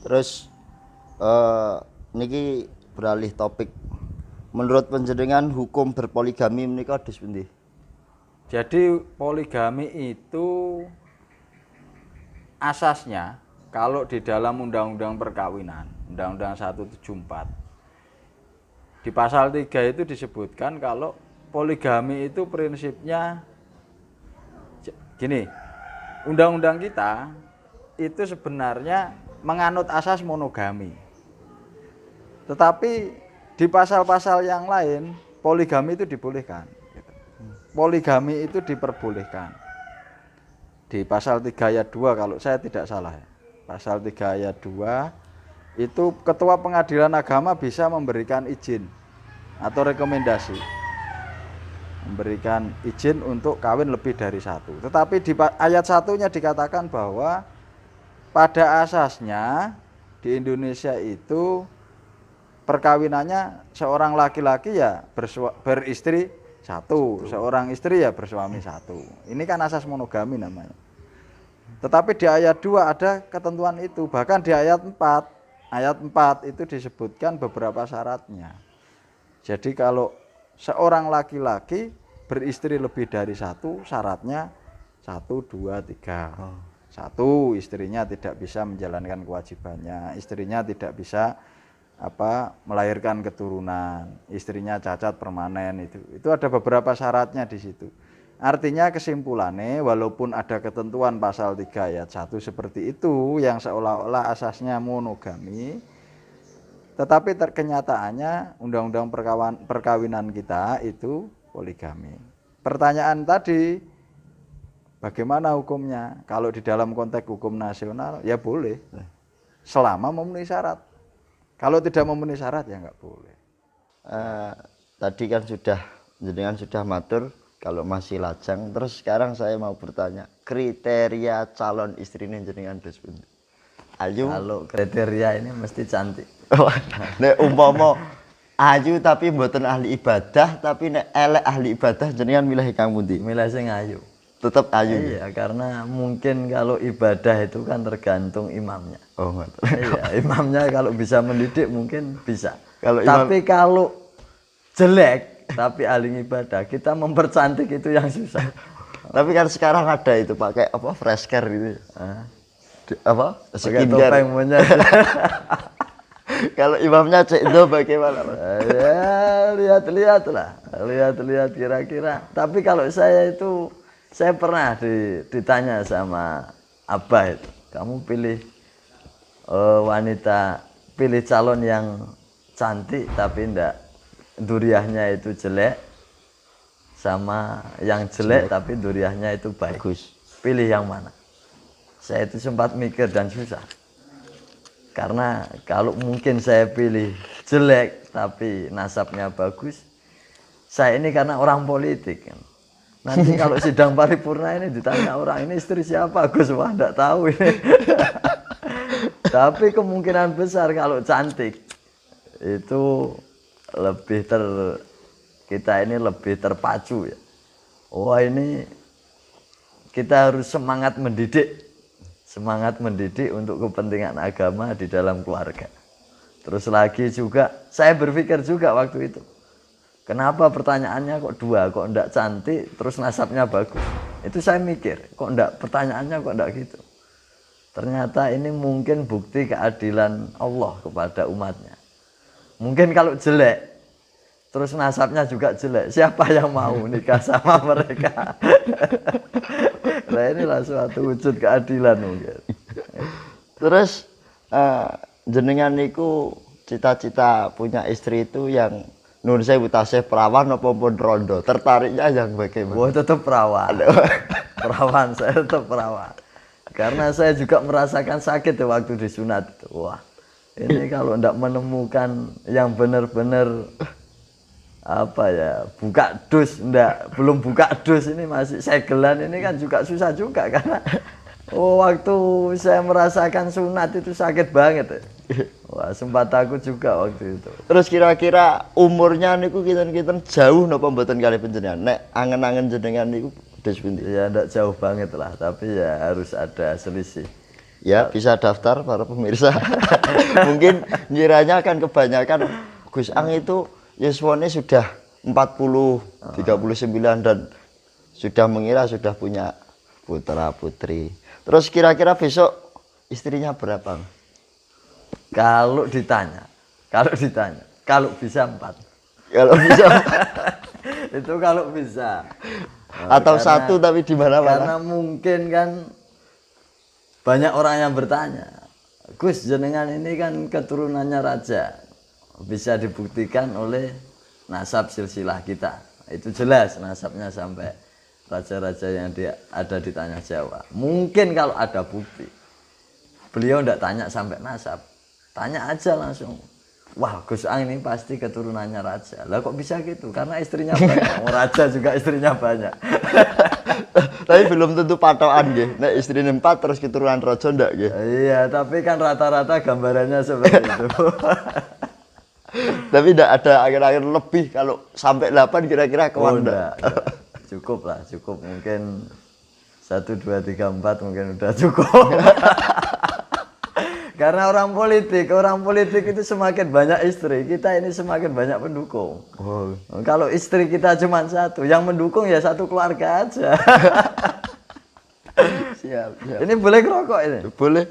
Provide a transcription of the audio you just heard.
Terus niki beralih topik. Menurut panjenengan hukum berpoligami menika dos pundi? Jadi poligami itu asasnya kalau di dalam Undang-Undang Perkawinan, Undang-Undang 174, di pasal 3 itu disebutkan kalau poligami itu prinsipnya gini, undang-undang kita itu sebenarnya menganut asas monogami. Tetapi di pasal-pasal yang lain poligami itu dibolehkan. Poligami itu diperbolehkan. Di pasal 3 ayat 2 kalau saya tidak salah ya. Pasal 3 ayat 2 itu ketua pengadilan agama bisa memberikan izin atau rekomendasi. Memberikan izin untuk kawin lebih dari satu. Tetapi di ayat 1-nya dikatakan bahwa pada asasnya di Indonesia itu perkawinannya seorang laki-laki ya beristri satu, seorang istri ya bersuami satu. Ini kan asas monogami namanya. Tetapi di ayat 2 ada ketentuan itu. Bahkan di ayat 4 itu disebutkan beberapa syaratnya. Jadi kalau seorang laki-laki beristri lebih dari satu, syaratnya 1, 2, 3. Satu, istrinya tidak bisa menjalankan kewajibannya, istrinya tidak bisa melahirkan keturunan, istrinya cacat permanen, itu ada beberapa syaratnya di situ. Artinya kesimpulannya walaupun ada ketentuan pasal 3 ayat 1 seperti itu yang seolah-olah asasnya monogami, tetapi kenyataannya undang-undang perkawinan kita itu poligami. Pertanyaan tadi, bagaimana hukumnya? Kalau di dalam konteks hukum nasional ya boleh, selama memenuhi syarat. Kalau tidak memenuhi syarat ya nggak boleh. Tadi kan jenengan sudah matur kalau masih lajang. Terus sekarang saya mau bertanya, kriteria calon istri ini jenengan dos pundi? Ayu. Kalau kriteria ini mesti cantik. Nek umpama ayu tapi mboten ahli ibadah, tapi nek elek ahli ibadah jenengan milih kang pundi? Milih sing ayu. Tetap ayu. Iya, karena mungkin kalau ibadah itu kan tergantung imamnya. Oh, ngoten. Iya, imamnya kalau bisa mendidik mungkin bisa. Tapi kalau jelek tapi ahli ibadah, kita mempercantik itu yang susah. Tapi kan sekarang ada itu pakai fresh care gitu. Pakai topeng monyet. Kalau imamnya cek itu bagaimana, Mas? Ya, lihat kira-kira. Tapi kalau saya pernah ditanya sama Abah itu, kamu pilih pilih calon yang cantik tapi enggak duriahnya itu jelek, sama yang jelek tapi duriahnya itu bagus. Pilih yang mana? Saya itu sempat mikir dan susah. Karena kalau mungkin saya pilih jelek tapi nasabnya bagus, saya ini karena orang politik kan. Nanti kalau sidang paripurna ini ditanya orang ini istri siapa, Gus, wah enggak tahu ini. Tapi kemungkinan besar kalau cantik itu kita ini lebih terpacu ya. Wah, ini kita harus semangat mendidik untuk kepentingan agama di dalam keluarga. Terus lagi juga saya berpikir juga waktu itu, kenapa pertanyaannya kok dua, kok enggak cantik terus nasabnya bagus? Itu saya mikir, kok enggak, pertanyaannya kok enggak gitu. Ternyata ini mungkin bukti keadilan Allah kepada umatnya. Mungkin kalau jelek terus nasabnya juga jelek, siapa yang mau nikah sama mereka? Nah, inilah suatu wujud keadilan mungkin. Terus jenengan niku cita-cita punya istri itu yang nun sewu tasih perawan apa pun rondo, tertariknya yang bagaimana? Wah, tetap perawan. Perawan, saya tetap perawan. Karena saya juga merasakan sakit waktu disunat itu. Wah, ini kalau enggak menemukan yang benar-benar buka dus, belum buka dus, ini masih segelan, ini kan juga susah juga karena waktu saya merasakan sunat itu sakit banget. Wah, sempat takut juga waktu itu. Terus kira-kira umurnya niku kinten-kinten jauh napa mboten kali panjenengan? Nek angen-angen jenengan niku dos pundi? Ya ndak jauh banget lah, tapi ya harus ada selisih. Ya, bisa daftar para pemirsa. Mungkin ngiranya akan kebanyakan Gus Ang itu yuswanya sudah 40, 39 dan sudah mengira sudah punya putra putri. Terus kira-kira besok istrinya berapa? Kalau ditanya, kalau bisa 4. Kalau bisa Itu kalau bisa. atau Karena- satu tapi di mana-mana. Karena mungkin kan banyak orang yang bertanya, Gus jenengan ini kan keturunannya raja, bisa dibuktikan oleh nasab silsilah kita. Itu jelas nasabnya sampai raja-raja yang ada di tanah Jawa. Mungkin kalau ada bukti, beliau tidak tanya sampai nasab, tanya aja langsung. Wah, Gus Ang ini pasti keturunannya raja. Lah kok bisa gitu? Karena istrinya banyak. Mau raja juga istrinya banyak. Tapi belum tentu patokan nggih. Nek istrine 4 terus keturunan raja ndak nggih. Iya, tapi kan rata-rata gambarannya seperti itu. Tapi ndak ada akhir-akhir lebih kalau sampai 8 kira-kira Oh, kawan ndak. enggak. Cukup lah, cukup. Mungkin 1, 2, 3, 4 mungkin udah cukup. Karena orang politik itu semakin banyak istri, kita ini semakin banyak pendukung. Oh. Kalau istri kita cuma 1, yang mendukung ya 1 keluarga aja. Siap. Ini boleh ngerokok ini? Boleh.